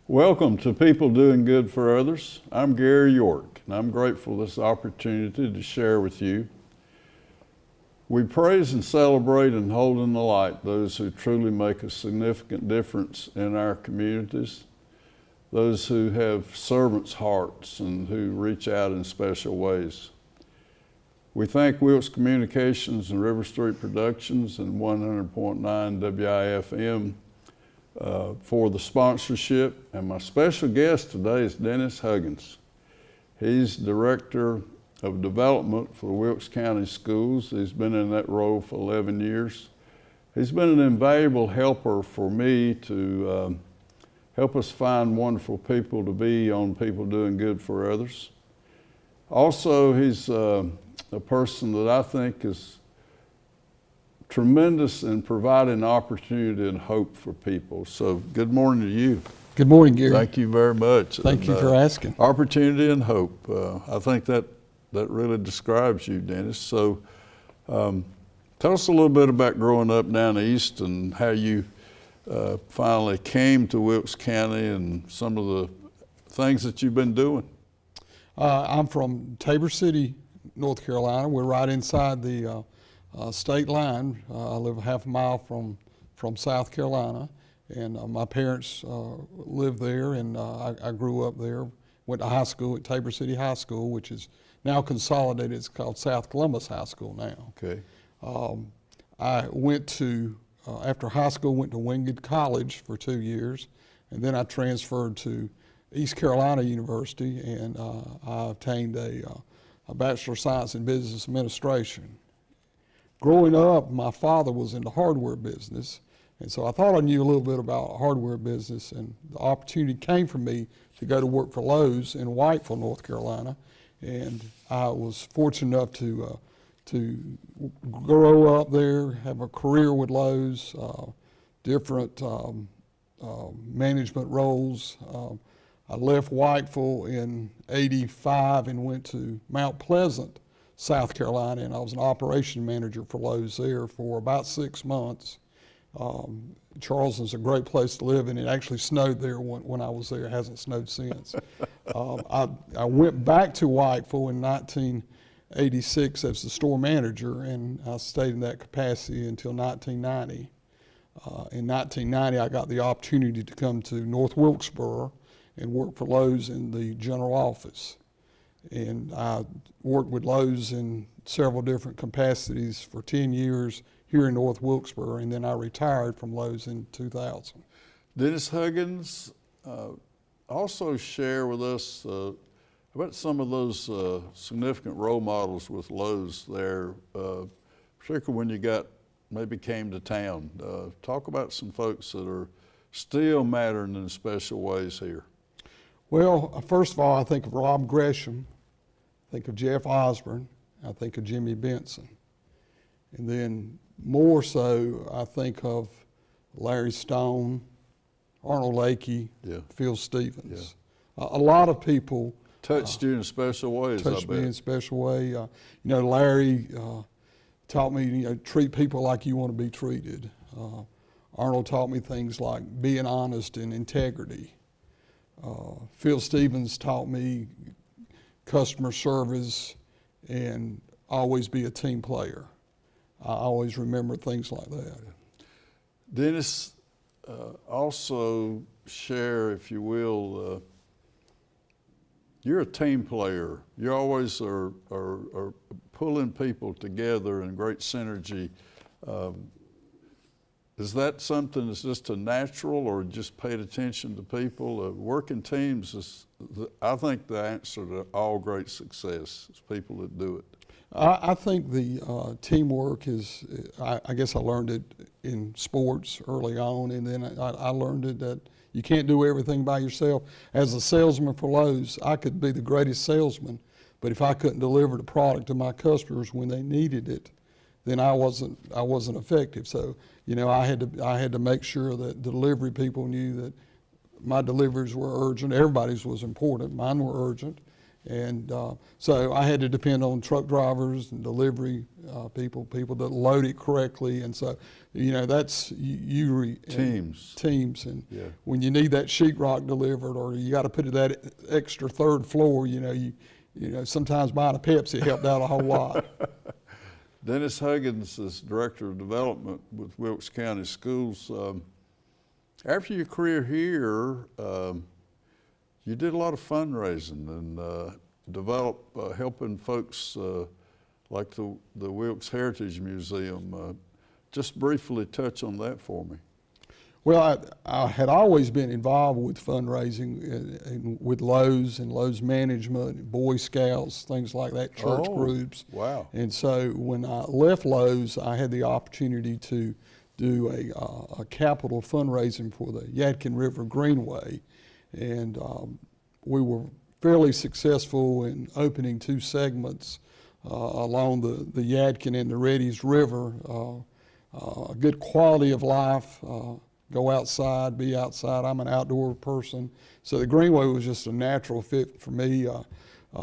Welcome to People Doing Good for Others. I'm Gary York, and I'm grateful for this opportunity to share with you. We praise and celebrate and hold in the light those who truly make a significant difference in our communities, those who have servants' hearts and who reach out in special ways. We thank Wilkes Communications and RiverStreet Productions and 100.9 WIFM for the sponsorship, and my special guest today is Dennis Huggins. He's Director of Development for the Wilkes County Schools. He's been in that role for 11 years. He's been an invaluable helper for me to help us find wonderful people to be on People Doing Good for Others. Also, he's a person that I think is tremendous in providing opportunity and hope for people. So good morning to you. Good morning, Gary. Thank you very much. Thank you for asking. Opportunity and hope. I think that really describes you, Dennis. So tell us a little bit about growing up down east and how you finally came to Wilkes County and some of the things that you've been doing. I'm from Tabor City, North Carolina. We're right inside the state line. I live a half a mile from South Carolina, and my parents lived there, and I grew up there. Went to high school at Tabor City High School, which is now consolidated. It's called South Columbus High School now. Okay. I went to, after high school, went to Wingate College for 2 years, and then I transferred to East Carolina University, and I obtained a Bachelor of Science in Business Administration. Growing up, my father was in the hardware business, and so I thought I knew a little bit about hardware business, and the opportunity came for me to go to work for Lowe's in Whiteville, North Carolina, and I was fortunate enough to grow up there, have a career with Lowe's, different management roles. I left Whiteville in '85 and went to Mount Pleasant, South Carolina, and I was an operation manager for Lowe's there for about 6 months. Charleston's a great place to live, and it actually snowed there when I was there. It hasn't snowed since. I went back to Whiteville in 1986 as the store manager, and I stayed in that capacity until 1990. In 1990, I got the opportunity to come to North Wilkesboro and work for Lowe's in the general office. And I worked with Lowe's in several different capacities for 10 years here in North Wilkesboro, and then I retired from Lowe's in 2000. Dennis Huggins, also share with us about some of those significant role models with Lowe's there, particularly when you maybe came to town. Talk about some folks that are still mattering in special ways here. Well, first of all, I think of Rob Gresham, I think of Jeff Osborne, I think of Jimmy Benson. And then more so, I think of Larry Stone, Arnold Lakey, Phil Stevens. Yeah. A lot of people touched you in special ways. Touched me in a special way. Larry taught me, treat people like you want to be treated. Arnold taught me things like being honest and integrity. Phil Stevens taught me customer service and always be a team player. I always remember things like that. Dennis, also share, if you will, you're a team player. You always are pulling people together in great synergy. Is that something that's just a natural, or just paid attention to people? Working teams is, I think, the answer to all great success. It's people that do it. I think the teamwork is, I guess I learned it in sports early on, and then I learned it that you can't do everything by yourself. As a salesman for Lowe's, I could be the greatest salesman, but if I couldn't deliver the product to my customers when they needed it, then I wasn't effective. So, I had to make sure that the delivery people knew that my deliveries were urgent. Everybody's was important. Mine were urgent, And so I had to depend on truck drivers and delivery people that load it correctly. And so, you know, that's teams. And Yeah. when you need that sheetrock delivered, or you got to put it that extra third floor, you know, sometimes buying a Pepsi helped out a whole lot. Dennis Huggins is Director of Development with Wilkes County Schools. After your career here, you did a lot of fundraising and helping folks like the Wilkes Heritage Museum. Just briefly touch on that for me. Well, I had always been involved with fundraising and with Lowe's and Lowe's management, Boy Scouts, things like that, church groups. Wow. And so when I left Lowe's, I had the opportunity to do a capital fundraising for the Yadkin River Greenway. And we were fairly successful in opening 2 segments along the Yadkin and the Reddy's River. A good quality of life, go outside, be outside. I'm an outdoor person. So the Greenway was just a natural fit for me.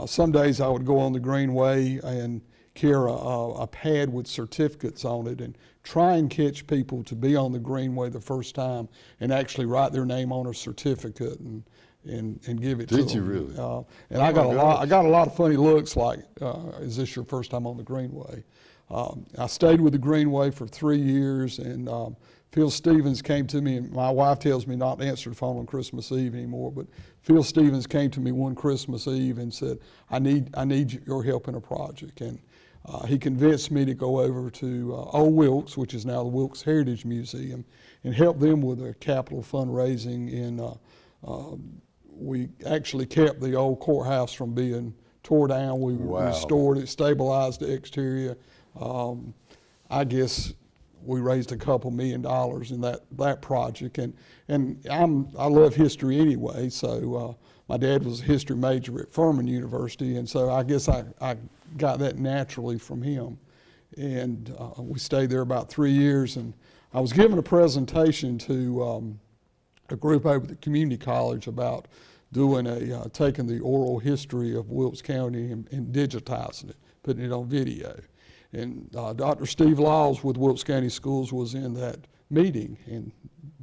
Some days I would go on the Greenway and carry a pad with certificates on it and try and catch people to be on the Greenway the first time and actually write their name on a certificate and give it to them. Did you really? And I got a lot of funny looks like, is this your first time on the Greenway? I stayed with the Greenway for 3 years, and Phil Stevens came to me, and my wife tells me not to answer the phone on Christmas Eve anymore, but Phil Stevens came to me one Christmas Eve and said, I need your help in a project. And he convinced me to go over to Old Wilkes, which is now the Wilkes Heritage Museum, and help them with their capital fundraising. We actually kept the old courthouse from being tore down. We restored it, stabilized the exterior. I guess we raised a couple $1 million in that project, and I love history anyway. So my dad was a history major at Furman University, and so I guess I got that naturally from him. And we stayed there about 3 years, and I was giving a presentation to a group over at the community college about doing taking the oral history of Wilkes County and digitizing it, putting it on video. And Dr. Steve Laws with Wilkes County Schools was in that meeting, and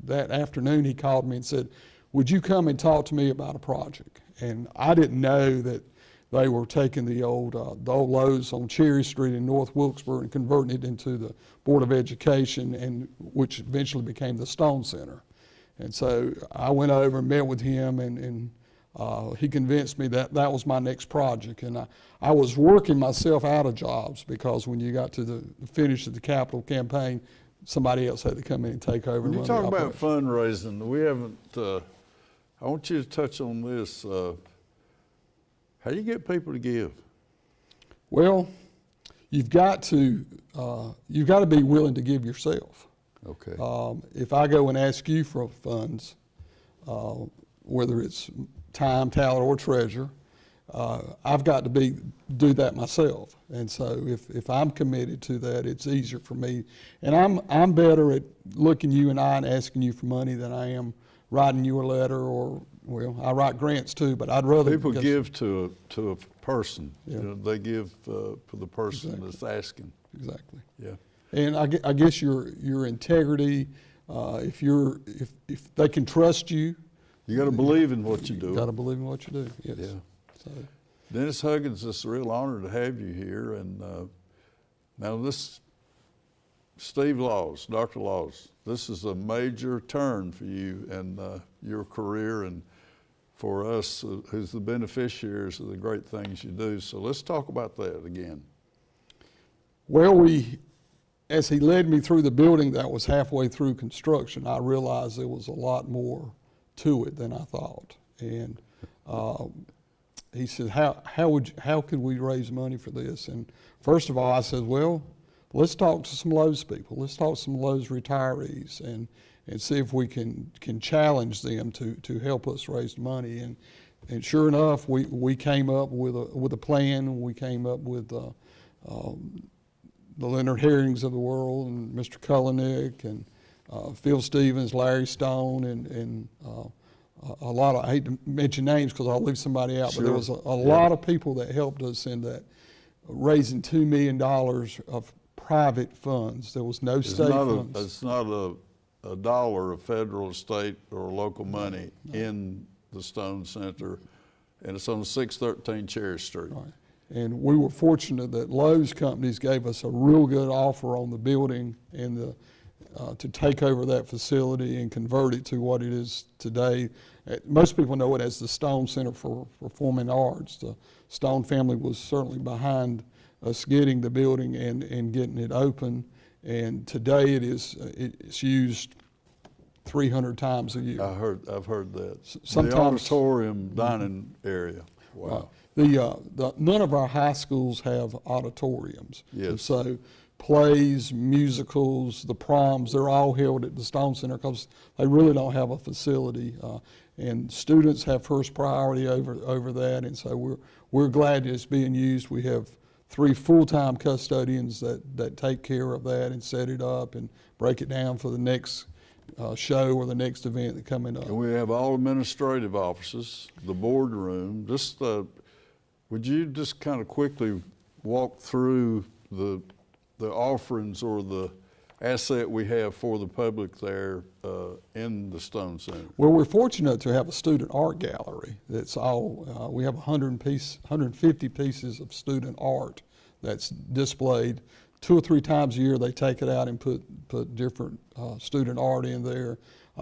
that afternoon he called me and said, would you come and talk to me about a project? And I didn't know that they were taking the old Lowe's on Cherry Street in North Wilkesboro and converting it into the Board of Education, and which eventually became the Stone Center. And so I went over and met with him, and he convinced me that that was my next project. And I was working myself out of jobs, because when you got to the finish of the capital campaign, somebody else had to come in and take over. When you talk about fundraising, we haven't, I want you to touch on this. How do you get people to give? Well, you've got to be willing to give yourself. Okay. If I go and ask you for funds, whether it's time, talent, or treasure, I've got to do that myself. And so if I'm committed to that, it's easier for me. And I'm better at looking you in the eye and asking you for money than I am writing you a letter, or, well, I write grants too, but I'd rather. People give to a person. Yeah. You know, they give for the person that's asking. Exactly. Yeah. And I guess your integrity, if they can trust you. You got to believe in what you do. You got to believe in what you do. Yes. Yeah. So. Dennis Huggins, it's a real honor to have you here. And now this, Steve Laws, Dr. Laws, this is a major turn for you and your career, and for us who's the beneficiaries of the great things you do. So let's talk about that again. Well, as he led me through the building that was halfway through construction, I realized there was a lot more to it than I thought. And he said, how could we raise money for this? And first of all, I said, well, let's talk to some Lowe's people. Let's talk to some Lowe's retirees and see if we can challenge them to help us raise money. And sure enough, we came up with a plan. We came up with the Leonard Herrings of the world, and Mr. Kullenick, and Phil Stevens, Larry Stone, and a lot of, I hate to mention names because I'll leave somebody out, but there was a lot of people that helped us in that, raising $2 million of private funds. There was no state funds. It's not a dollar of federal, state, or local money in the Stone Center, and it's on 613 Cherry Street. Right. And we were fortunate that Lowe's companies gave us a real good offer on the building and to take over that facility and convert it to what it is today. Most people know it as the Stone Center for Performing Arts. The Stone family was certainly behind us getting the building and getting it open. And today it's used 300 times a year. I've heard that. Sometimes the auditorium dining area. Wow. None of our high schools have auditoriums. Yes. And so plays, musicals, the proms, they're all held at the Stone Center because they really don't have a facility. And students have first priority over that, and so we're glad it's being used. We have 3 full-time custodians that take care of that and set it up and break it down for the next show or the next event that's coming up. And we have all administrative offices, the boardroom. Would you just kind of quickly walk through the offerings or the asset we have for the public there in the Stone Center? Well, we're fortunate to have a student art gallery. That's all. We have 150 pieces of student art that's displayed. 2 or 3 times a year, they take it out and put different student art in there.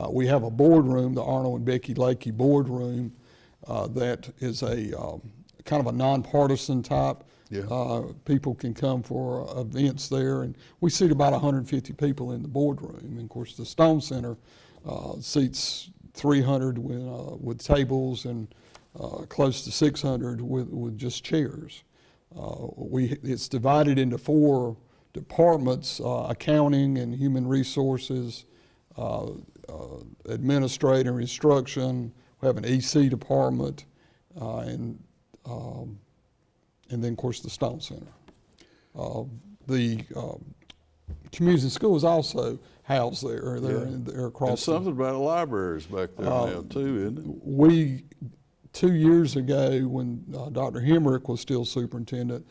We have a boardroom, the Arnold and Becky Lakey boardroom, that is a kind of a nonpartisan type. Yeah. People can come for events there, and we seat about 150 people in the boardroom. And of course, the Stone Center seats 300 with tables and close to 600 with just chairs. It's divided into 4 departments: accounting and human resources, administrator and instruction. We have an EC department, and then, of course, the Stone Center. The community school is also housed there. They're across. And something about libraries back there now, too, isn't it? 2 years ago, when Dr. Hemrick was still superintendent,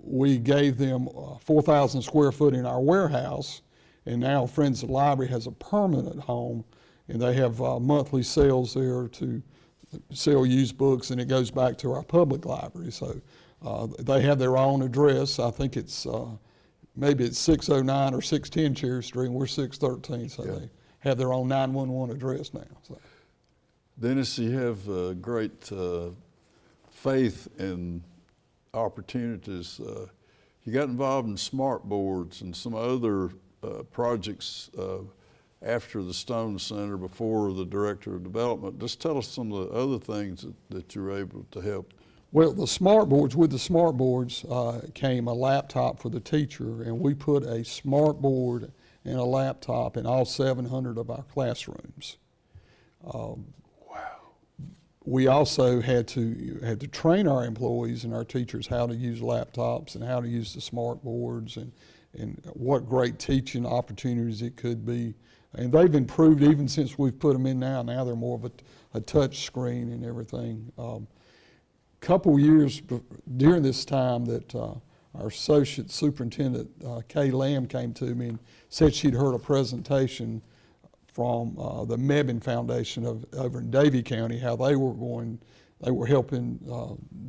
we gave them 4,000 square foot in our warehouse, and now Friends of the Library has a permanent home, and they have monthly sales there to sell used books, and it goes back to our public library. So they have their own address. I think it's maybe it's 609 or 610 Cherry Street, and we're 613, so they have their own 911 address now. So. Dennis, you have great faith in opportunities. You got involved in smart boards and some other projects after the Stone Center, before the Director of Development. Just tell us some of the other things that you were able to help. Well, with the smart boards came a laptop for the teacher, and we put a smart board and a laptop in all 700 of our classrooms. Wow. We also had to train our employees and our teachers how to use laptops and how to use the smart boards and what great teaching opportunities it could be. And they've improved even since we've put them in now. Now they're more of a touch screen and everything. Couple years during this time that our associate superintendent, Kay Lamb, came to me and said she'd heard a presentation from the Mebane Foundation over in Davie County, how they were helping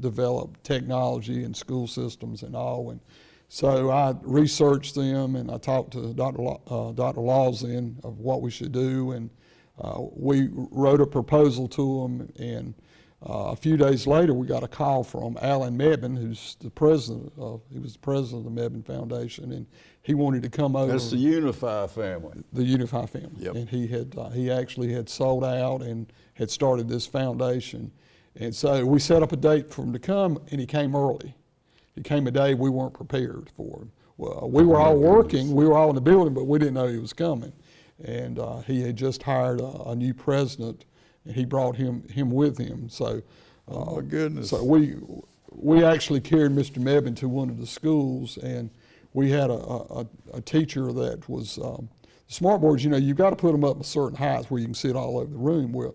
develop technology and school systems and all. And so I researched them, and I talked to Dr. Laws then of what we should do, and we wrote a proposal to them, and a few days later we got a call from Alan Mebane, who's the president of the Mebane Foundation, and he wanted to come over. That's the Unify family. The Unify family. Yep. And he actually had sold out and had started this foundation. And so we set up a date for him to come, and he came early. He came a day we weren't prepared for him. Well, we were all working, we were all in the building, but we didn't know he was coming. And he had just hired a new president, and he brought him with him. So, oh my goodness. So we actually carried Mr. Mebane to one of the schools, and we had a teacher that was, smart boards, you've got to put them up a certain height where you can see it all over the room. Well,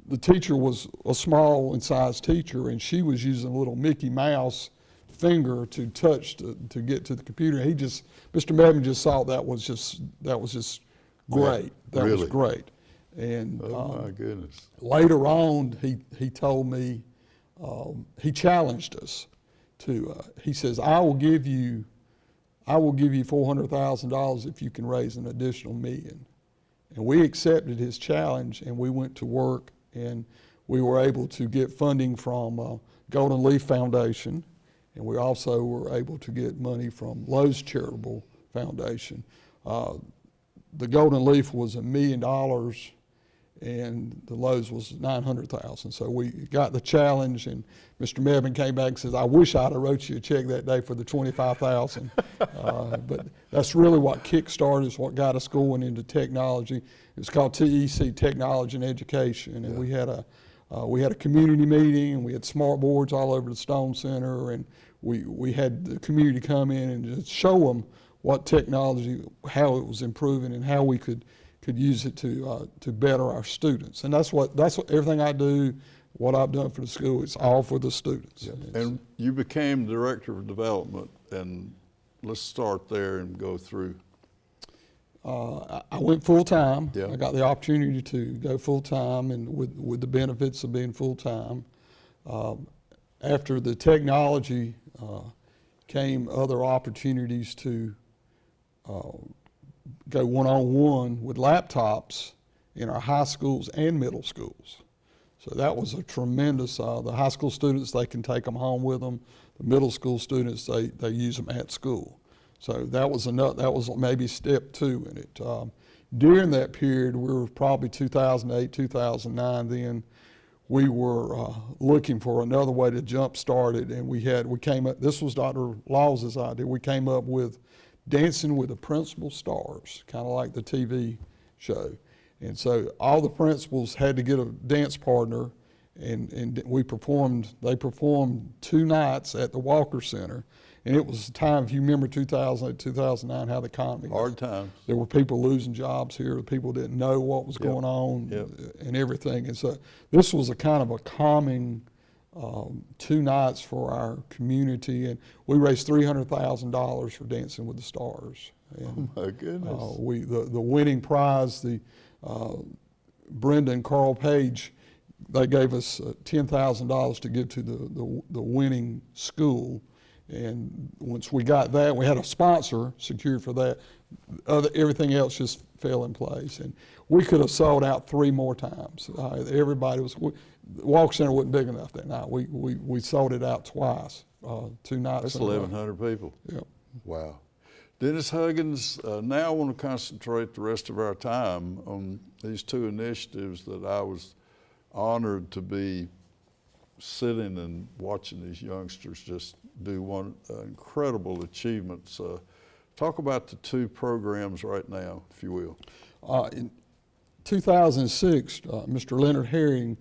the teacher was a small in size teacher, and she was using a little Mickey Mouse finger to touch to get to the computer. Mr. Mebane just thought that was just great. That really? was great. And Oh my goodness. later on, he told me, he challenged us to, he says, I will give you $400,000 if you can raise an additional $1 million. And we accepted his challenge, and we went to work, and we were able to get funding from Golden Leaf Foundation, and we also were able to get money from Lowe's Charitable Foundation. The Golden Leaf was $1 million, and the Lowe's was $900,000. So we got the challenge, and Mr. Mebane came back and says, I wish I'd have wrote you a check that day for the $25,000. But that's really what kick-started, is what got us going into technology. It was called TEC, Technology and Education, and we had a community meeting, and we had smart boards all over the Stone Center, and we had the community come in and just show them what technology, how it was improving, and how we could use it to better our students. And that's what everything I do, what I've done for the school, it's all for the students. Yeah. And you became director of development, and let's start there and go through. I went full time. Yeah. I got the opportunity to go full time, and with the benefits of being full time. After the technology came other opportunities to go one-on-one with laptops in our high schools and middle schools. So that was a tremendous, the high school students, they can take them home with them. The middle school students, they use them at school. So that was maybe step 2 in it. During that period, we were probably 2008, 2009 then, we were looking for another way to jumpstart it, and we came up, this was Dr. Laws's idea, we came up with Dancing with the Principal Stars, kind of like the TV show. And so all the principals had to get a dance partner, and they performed 2 nights at the Walker Center. And it was a time, if you remember 2008, 2009, how the economy was. Hard times. There were people losing jobs here. People didn't know what was going on and everything. And so this was a kind of a calming 2 nights for our community. And we raised $300,000 for Dancing with the Stars. And, oh my goodness. The winning prize, Brenda and Carl Page, they gave us $10,000 to give to the winning school. And once we got that, we had a sponsor secured for that. Everything else just fell in place. And we could have sold out 3 more times. Everybody was, the Walker Center wasn't big enough that night. We sold it out twice, 2 nights. That's 1,100 people. Yep. Wow. Dennis Huggins, now I want to concentrate the rest of our time on these 2 initiatives that I was honored to be sitting and watching these youngsters just do incredible achievements. Talk about the 2 programs right now, if you will. In 2006, Mr. Leonard Herring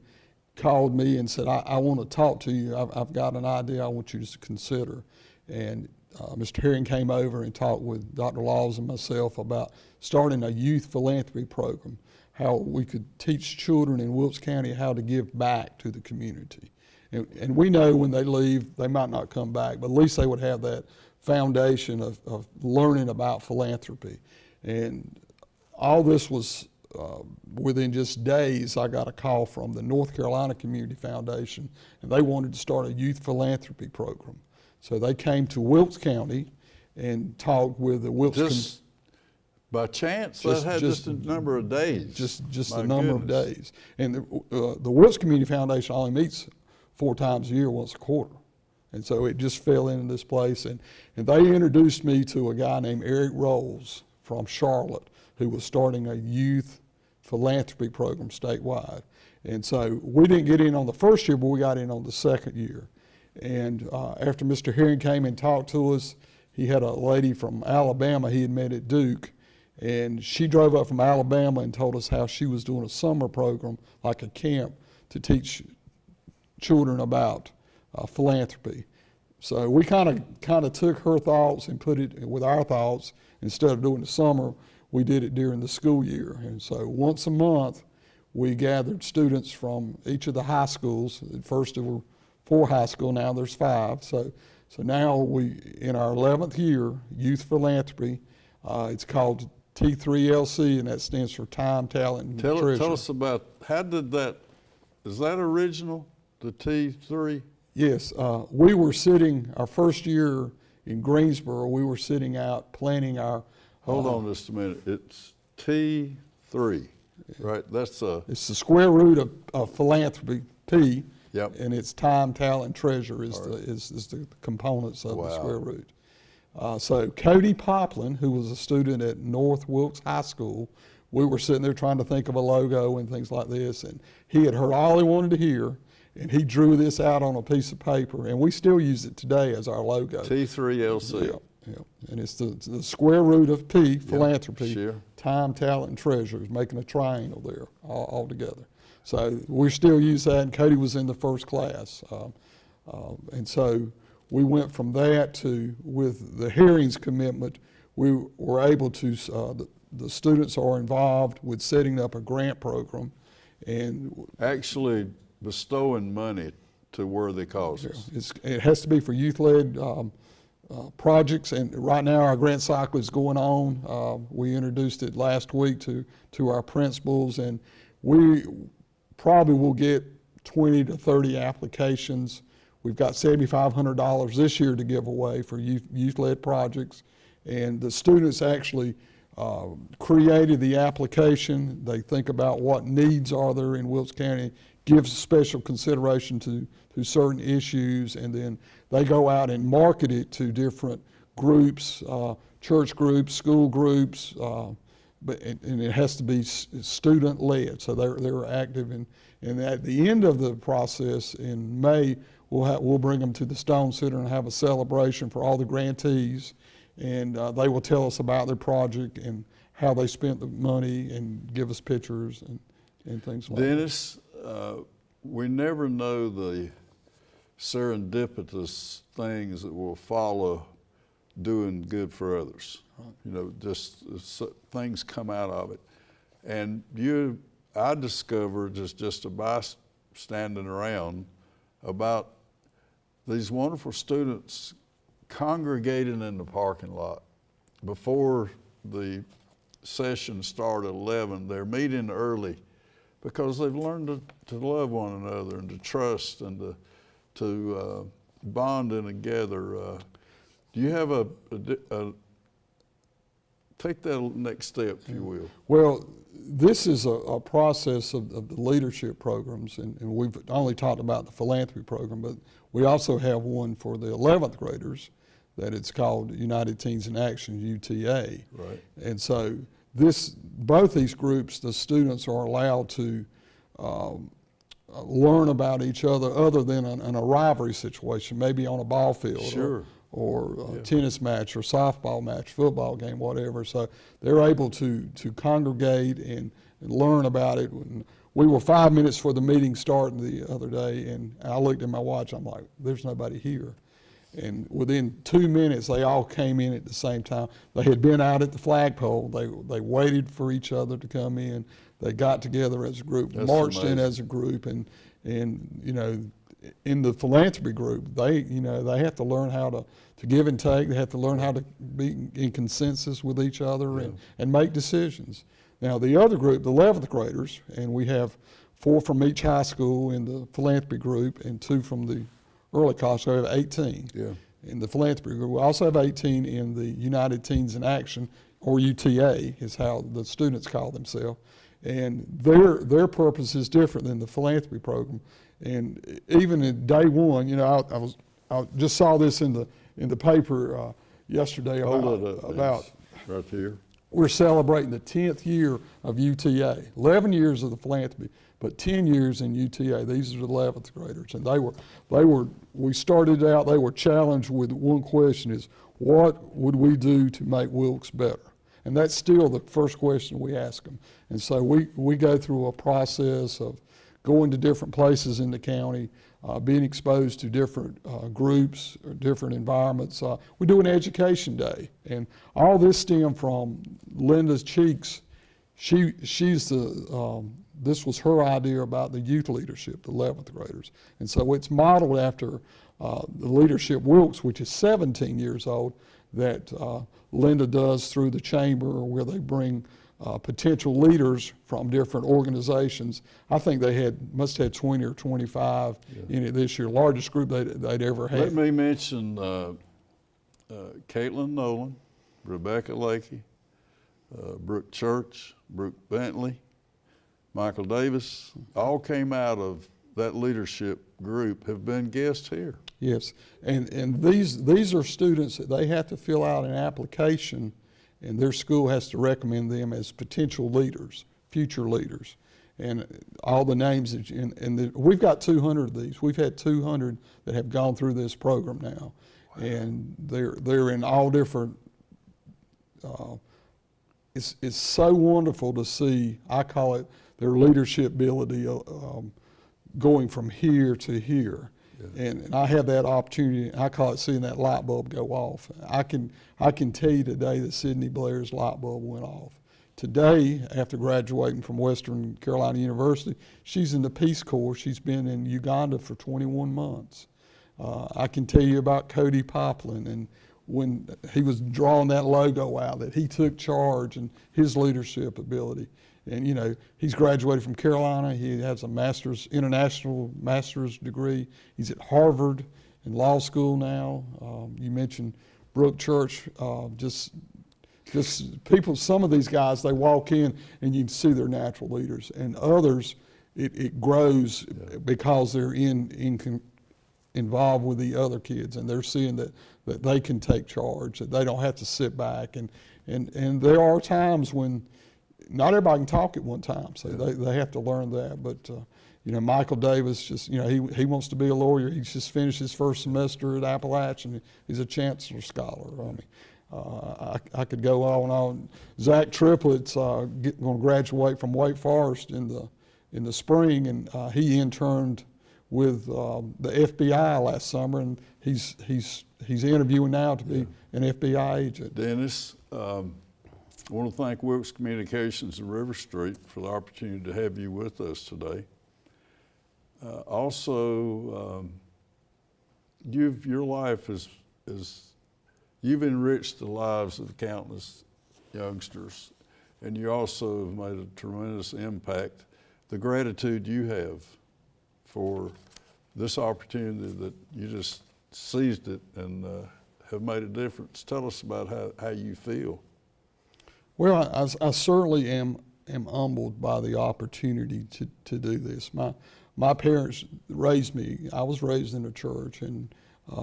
called me and said, I want to talk to you. I've got an idea I want you to consider. And Mr. Herring came over and talked with Dr. Laws and myself about starting a youth philanthropy program, how we could teach children in Wilkes County how to give back to the community. And we know when they leave, they might not come back, but at least they would have that foundation of learning about philanthropy. And all this was within just days. I got a call from the North Carolina Community Foundation, and they wanted to start a youth philanthropy program. So they came to Wilkes County and talked with the Wilkes. Just by chance, that had just a number of days. Just a number of days. And the Wilkes Community Foundation only meets 4 times a year, once a quarter. And so it just fell into this place. And they introduced me to a guy named Eric Rolls from Charlotte, who was starting a youth philanthropy program statewide. And so we didn't get in on the first year, but we got in on the second year. And after Mr. Herring came and talked to us, he had a lady from Alabama he had met at Duke, and she drove up from Alabama and told us how she was doing a summer program, like a camp, to teach children about philanthropy. So we kind of took her thoughts and put it with our thoughts. Instead of doing the summer, we did it during the school year. And so once a month, we gathered students from each of the high schools. At first there were 4 high schools, now there's 5. So now we, in our 11th year, Youth Philanthropy, it's called T3LC, and that stands for Time, Talent, and Treasure. Tell us about, how did that, is that original, the T3? Yes, we were sitting, our first year in Greensboro, we were sitting out planning our... Hold on just a minute. It's T3, right? That's It's the square root of philanthropy, P, Yep. and it's time, talent, treasure is the components of the square root. So Cody Poplin, who was a student at North Wilkes High School, we were sitting there trying to think of a logo and things like this, and he had heard all he wanted to hear, and he drew this out on a piece of paper, and we still use it today as our logo. T3LC. Yeah. And it's the square root of P, philanthropy, sure. time, talent, and treasure, is making a triangle there all together. So we still use that, and Cody was in the first class. And so we went from that to, with the Herring's commitment, we were able to, the students are involved with setting up a grant program. And Actually bestowing money to worthy causes. it has to be for youth-led projects, and right now our grant cycle is going on. We introduced it last week to our principals, and we probably will get 20 to 30 applications. We've got $7,500 this year to give away for youth-led projects, and the students actually created the application. They think about what needs are there in Wilkes County, gives special consideration to certain issues, and then they go out and market it to different groups, church groups, school groups, and it has to be student-led, so they're active. And at the end of the process in May, we'll bring them to the Stone Center and have a celebration for all the grantees, and they will tell us about their project and how they spent the money and give us pictures and things like that. Dennis, we never know the serendipitous things that will follow doing good for others. You know, just things come out of it. And I discovered just by standing around about these wonderful students congregating in the parking lot before the session started at 11. They're meeting early because they've learned to love one another and to trust and to bond in together. Do you have take that next step, if you will? Well, this is a process of the leadership programs, and we've only talked about the philanthropy program, but we also have one for the 11th graders that it's called United Teens in Action, UTA. Right. And so both these groups, the students are allowed to learn about each other than in a rivalry situation, maybe on a ball field. Sure. Or a tennis match or softball match, football game, whatever. So they're able to congregate and learn about it. We were 5 minutes for the meeting starting the other day, and I looked at my watch, I'm like, there's nobody here. And within 2 minutes, they all came in at the same time. They had been out at the flagpole. They waited for each other to come in. They got together as a group, That's marched amazing. in as a group, and you know, in the philanthropy group, they have to learn how to give and take. They have to learn how to be in consensus with each other and make decisions. Now the other group, the 11th graders, and we have 4 from each high school in the philanthropy group and 2 from the early college, so we have 18 in the philanthropy group. We also have 18 in the United Teens in Action, or UTA is how the students call themselves. And their purpose is different than the philanthropy program. And even in day one, you know, I just saw this in the paper yesterday about right here. We're celebrating the 10th year of UTA, 11 years of the philanthropy, but 10 years in UTA. These are the 11th graders, and we started out, they were challenged with one question: is what would we do to make Wilkes better? And that's still the first question we ask them. And so we go through a process of going to different places in the county, being exposed to different groups or different environments. We do an education day, and all this stemmed from Linda Cheek's she's this was her idea about the youth leadership, the 11th graders. And so it's modeled after the Leadership Wilkes, which is 17 years old, that Linda does through the chamber, where they bring potential leaders from different organizations. I think they must have had 20 or 25 in it this year, largest group they'd ever had. Let me mention Caitlin Nolan, Rebecca Lakey, Brooke Church, Brooke Bentley, Michael Davis, all came out of that leadership group, have been guests here. Yes, and these are students that they have to fill out an application, and their school has to recommend them as potential leaders, future leaders. And all the names, we've got 200 of these. We've had 200 that have gone through this program now. Wow. And they're in all different, it's so wonderful to see, I call it their leadership ability going from here to here. Yeah. And I have that opportunity, I call it seeing that light bulb go off. I can tell you today that Sydney Blair's light bulb went off. Today, after graduating from Western Carolina University, she's in the Peace Corps. She's been in Uganda for 21 months. I can tell you about Cody Poplin, and when he was drawing that logo out, that he took charge and his leadership ability. And you know, he's graduated from Carolina. He has a international master's degree. He's at Harvard in law school now. You mentioned Brooke Church, just people, some of these guys, they walk in and you can see they're natural leaders. And others, it grows because they're involved with the other kids, and they're seeing that they can take charge, that they don't have to sit back. And there are times when not everybody can talk at one time, so they have to learn that. But you know, Michael Davis, just, you know, he wants to be a lawyer. He's just finished his first semester at Appalachian. He's a Chancellor Scholar. I mean, I could go on and on. Zach Triplett's going to graduate from Wake Forest in the spring, and he interned with the FBI last summer, and he's interviewing now to be an FBI agent. Dennis, I want to thank Wilkes Communications and RiverStreet for the opportunity to have you with us today. Also, your life is you've enriched the lives of countless youngsters, and you also have made a tremendous impact. The gratitude you have for this opportunity, that you just seized it and have made a difference. Tell us about how you feel. Well, I certainly am humbled by the opportunity to do this. My parents raised me. I was raised in a church, and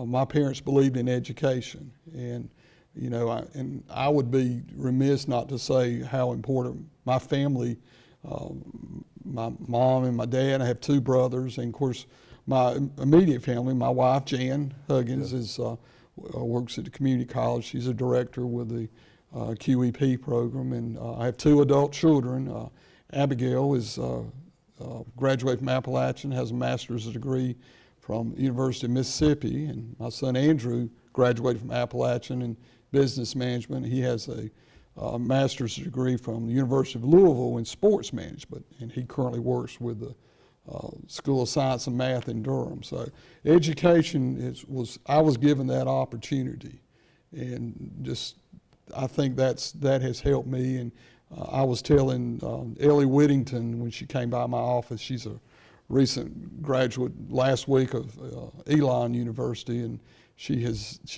my parents believed in education. And you know, I would be remiss not to say how important my family, my mom and my dad. I have two brothers, and of course, my immediate family. My wife Jan Huggins works at the community college. She's a director with the QEP program, and I have two adult children. Abigail is graduated from Appalachian, has a master's degree from the University of Mississippi, and my son Andrew graduated from Appalachian in business management. He has a master's degree from the University of Louisville in sports management, and he currently works with the School of Science and Math in Durham. So education I was given that opportunity, and just I think that has helped me. And I was telling Ellie Whittington when she came by my office, she's a recent graduate last week of Elon University, and she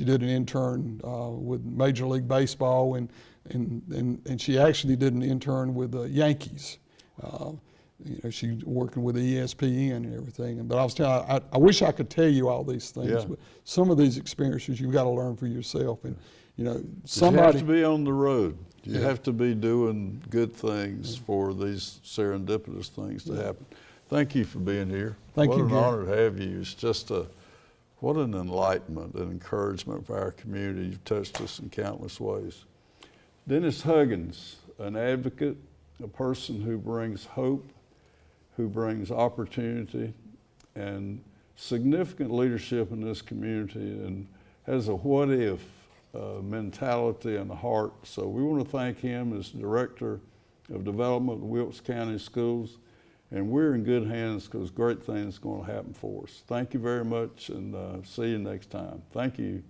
did an intern with Major League Baseball, and she actually did an intern with the Yankees. You know, she's working with ESPN and everything. But I was telling, I wish I could tell you all these things, but some of these experiences you've got to learn for yourself. And you know, you have to be on the road. You have to be doing good things for these serendipitous things to happen. Thank you for being here. Thank you, What an Gary. honor to have you. It's just what an enlightenment and encouragement for our community. You've touched us in countless ways. Dennis Huggins, an advocate, a person who brings hope, who brings opportunity and significant leadership in this community, and has a what if mentality and heart. So we want to thank him as Director of development of Wilkes County schools, and we're in good hands because great things are going to happen for us. Thank you very much, and see you next time. Thank you.